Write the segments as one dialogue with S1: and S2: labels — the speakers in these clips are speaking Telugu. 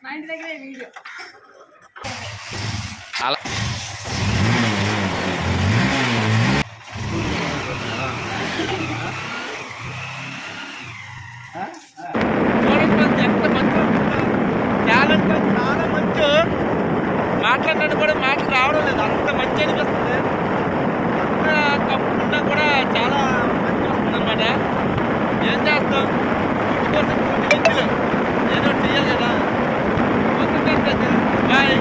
S1: మా ఇంటి దగ్గర వీడియో
S2: అలా ఎంత మంచి టాలెంట్ చాలా మంచి మాట్లాడినట్టు కూడా మాటలు రావడం లేదు. అంత మంచి అనిపిస్తుంది. అంత కప్పుకున్నా కూడా చాలా మంచి వస్తుంది అనమాట. ఏం చేస్తాం కోసం ఏదో చెయ్యాలి కదా. బాయ్.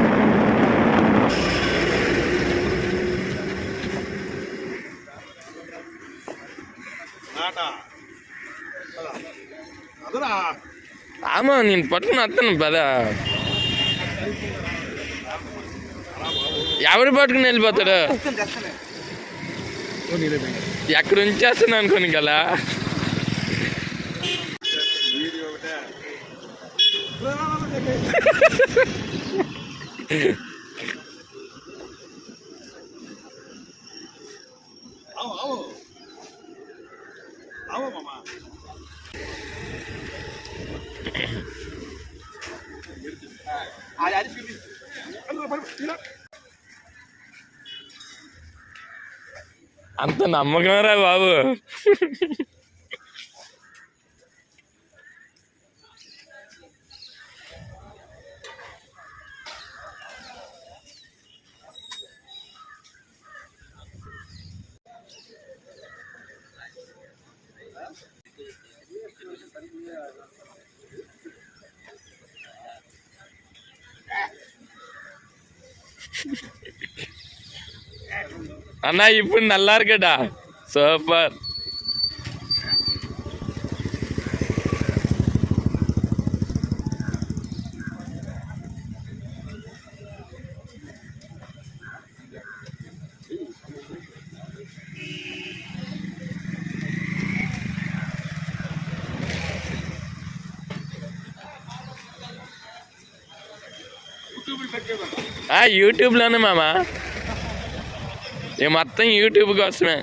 S2: ఆమా నేను పట్టుకుని వస్తాను పదా. ఎవరు పట్టుకుని వెళ్ళిపోతాడు? ఎక్కడ ఉంచేస్తాను అనుకోని కదా. అంత నమ్మకమరా బాబు. అన్నా ఇప్పుడు నల్లారు కదా. సూపర్. యూట్యూబ్లోనే మామా. మొత్తం యూట్యూబ్ కోసమే.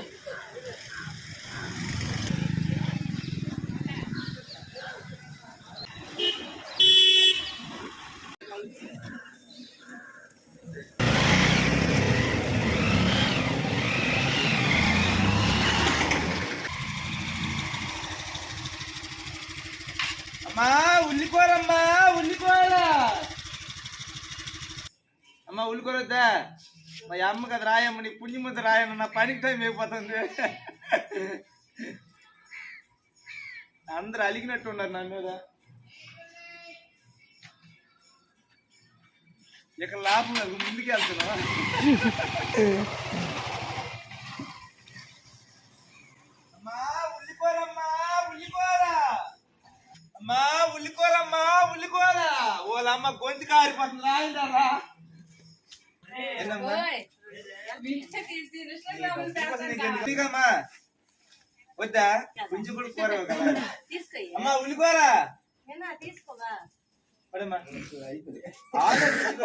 S3: అమ్మా ఉల్లికూరమ్మా, ఉల్లికూర అమ్మా, ఉల్లికూర వద్దా? మా అమ్మ కదా రాయమ్మ, నీ పుణ్యముద్ద రాయమ్మ. నా పనికి టైం అయిపోతుంది. అందరు అలిగినట్టు ఉన్నారు నా మీద. ఇక్కడ లాభం లేదు, ముందుకు వెళ్తున్నా. అమ్మా ఉల్లికూరమ్మా, ఉల్లికూర అమ్మా, ఉల్లికూరమ్మా, ఉల్లికూర. వాళ్ళమ్మ గొంతు కారిపోతుంది. రాయిందరా వద్దా? కొంచెం కూడా కూర అమ్మా, ఉల్లికూర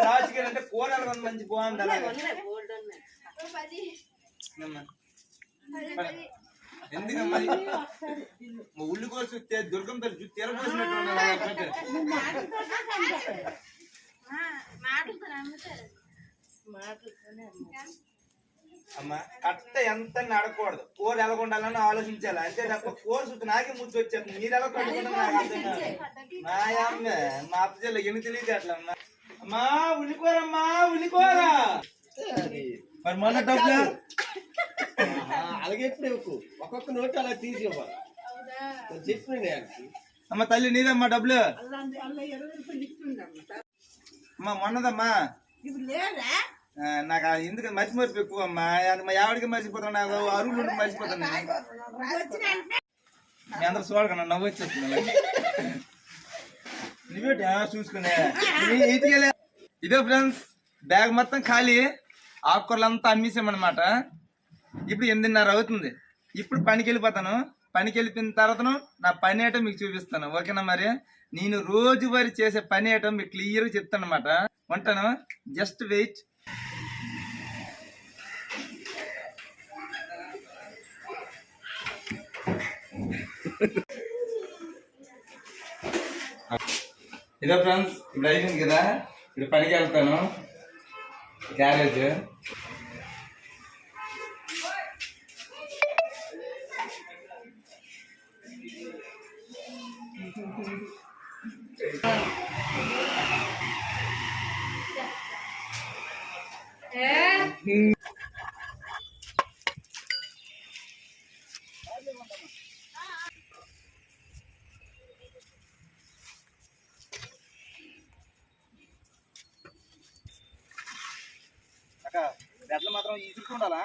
S3: రాజకీయ అంటే కూరలు మంచి బాగుంది. ఎందుకమ్మా ఉల్లికూర చూస్తే దుర్గం తల్లి చూస్తే తెరపోసినట్టు. అమ్మా కట్ట ఎంత అడగకూడదు. కూర ఎలా ఉండాలని ఆలోచించాలి అంతే తప్ప కూర చూస్తే నాకే ముద్దు వచ్చేస్తుంది. మీరు ఎలా కట్టుకుంటారు? మా అమ్మ మా అత్త జిల్లా ఎన్ని తెలియదు అట్లా. అమ్మా ఉల్లికూరమ్మా, ఉల్లికూర. మరి మొన్న డబ్బులు
S1: అలాగే ఎప్పుడు ఇవ్వకు, ఒక్కొక్క నోటు అలా తీసి ఇవ్వాలి. చెప్పిన
S3: అమ్మ తల్లి నీదమ్మా డబ్బులు. అమ్మా మొన్నదమ్మా నాకు ఎందుకు మర్చిపోయి ఎక్కువ అమ్మా. మా ఆవిడకి మర్చిపోతాను, నాకు అరువులు ఉండి మర్చిపోతాను. మీ అందరూ చూడకన్నా నవ్వు వచ్చేస్తుంది. నువ్వేట చూసుకునే ఇదే ఫ్రెండ్స్, బ్యాగ్ మొత్తం ఖాళీ, ఆకుకూరలు అంతా అమ్మేసామన్నమాట. ఇప్పుడు 8:30 అవుతుంది. ఇప్పుడు పనికి వెళ్ళిపోతాను. పనికి వెళ్ళిపోయిన తర్వాత నా పని ఏటో మీకు చూపిస్తాను, ఓకేనా? మరి నేను రోజువారీ చేసే పని ఏటో మీకు క్లియర్గా చెప్తాను అనమాట. ఉంటాను, జస్ట్ వెయిట్. ఇదే ఫ్రెండ్స్, ఇప్పుడు అయిపోయింది కదా, ఇప్పుడు పనికి వెళ్తాను. గ్యారేజ్ అక్క బెడ్లు మాత్రం ఇసుకుండాలా?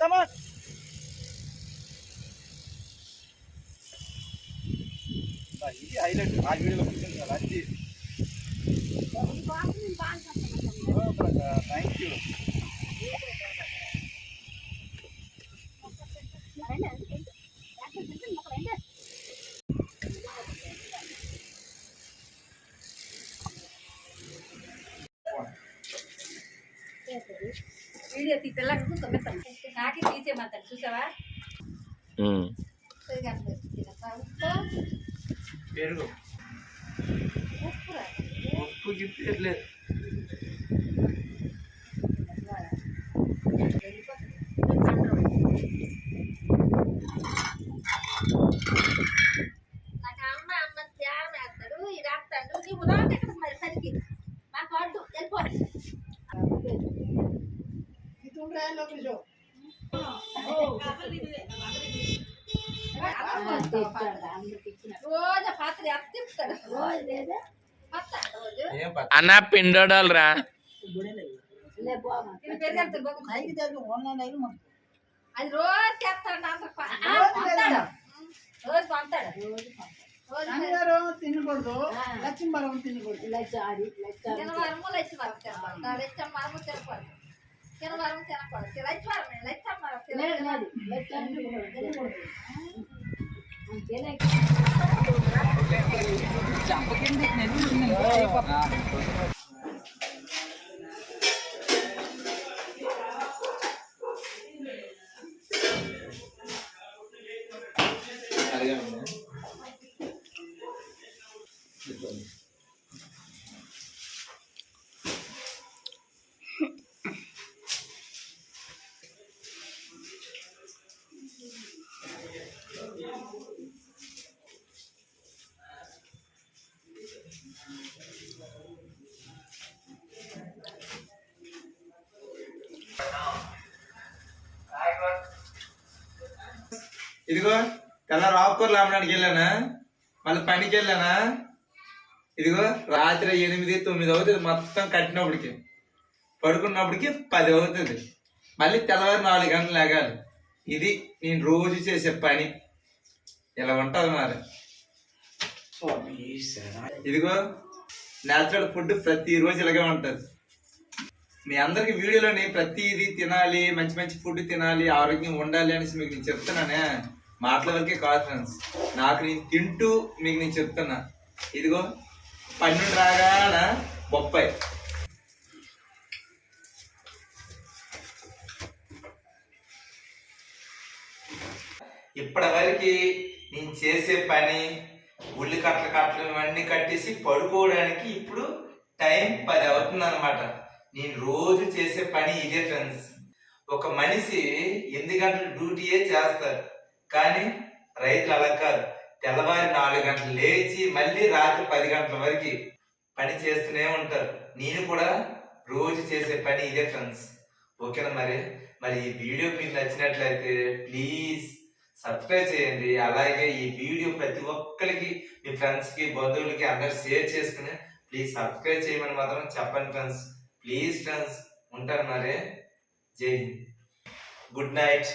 S3: Come on. ఇది హైలైట్ ఆ వీడియోలో కూర్చుంది కదా అది. Thank you.
S4: వీడియో తీసేలాగా నాకే తీసేయమంటారు చూసావా.
S3: పెరుగు ఉప్పు గిప్పలేదు.
S4: నాకు అమ్మ త్యాగం వేస్తాడు, ఇది వేస్తాడు. నీవు రాదు ఇక్కడ మరి సరికి నాకు అడ్డు వెళ్ళిపో. రోజు పాత్ర ఎత్తిస్తాడు, రోజు లేదా
S2: అన్న పిండోడాలరా
S4: అది రోజు చేస్తాడు. అంత రోజు పంతాడు.
S5: తినకూడదు, లక్ష్మీవరం తినకూడదు.
S4: తినవరము లక్ష్మీవరం తినకూడదు, లక్ష్మరము తినకూడదు, తినవరం తినకూడదు, లక్ష్మరం తినకూడదు.
S3: ఇదిగో తెల్ల ఆకుకూరలు అమ్మడానికి వెళ్ళానా, మళ్ళీ పనికి వెళ్ళానా, ఇదిగో రాత్రి 8, 9 అవుతుంది మొత్తం కట్టినప్పటికి. పడుకున్నప్పటికి 10 అవుతుంది. మళ్ళీ తెల్లవారు 4 గంటలు లేగాలి. ఇది నేను రోజు చేసే పని. ఇలా ఉంటుంది మరి. ఇదిగో నేచురల్ ఫుడ్ ప్రతిరోజు ఇలాగే ఉంటుంది. మీ అందరికి వీడియోలోని ప్రతిదీ తినాలి, మంచి మంచి ఫుడ్ తినాలి, ఆరోగ్యంగా ఉండాలి అనేసి మీకు నేను చెప్తున్నానే. మాటల వరకే కాదు ఫ్రెండ్స్, నాకు నేను తింటూ మీకు నేను చెప్తున్నా. ఇదిగో పన్ను రాగాన బొప్పాయి. ఇప్పటి వరకు నేను చేసే పని ఉల్లి కట్టలు ఇవన్నీ కట్టేసి పడుకోవడానికి ఇప్పుడు టైం 10 అవుతుంది అనమాట. నేను రోజు చేసే పని ఇదే ఫ్రెండ్స్. ఒక మనిషి 8 గంటలు డ్యూటీయే చేస్తారు, కానీ రైతులు అలా కాదు. తెల్లవారి 4 గంటలు లేచి మళ్ళీ రాత్రి 10 గంటల వరకు పని చేస్తూనే ఉంటారు. నేను కూడా రోజు చేసే పని ఇదే ఫ్రెండ్స్. ఓకేనా? మరి ఈ వీడియో మీకు నచ్చినట్లయితే ప్లీజ్ సబ్స్క్రైబ్ చేయండి. అలాగే ఈ వీడియో ప్రతి ఒక్కరికి, మీ ఫ్రెండ్స్ కి, బంధువులకి అందరు షేర్ చేసుకుని ప్లీజ్ సబ్స్క్రైబ్ చేయమని మాత్రం చెప్పండి ఫ్రెండ్స్. ప్లీజ్ ఫ్రెండ్స్, ఉంటాను మరి. జై హింద్. Good night.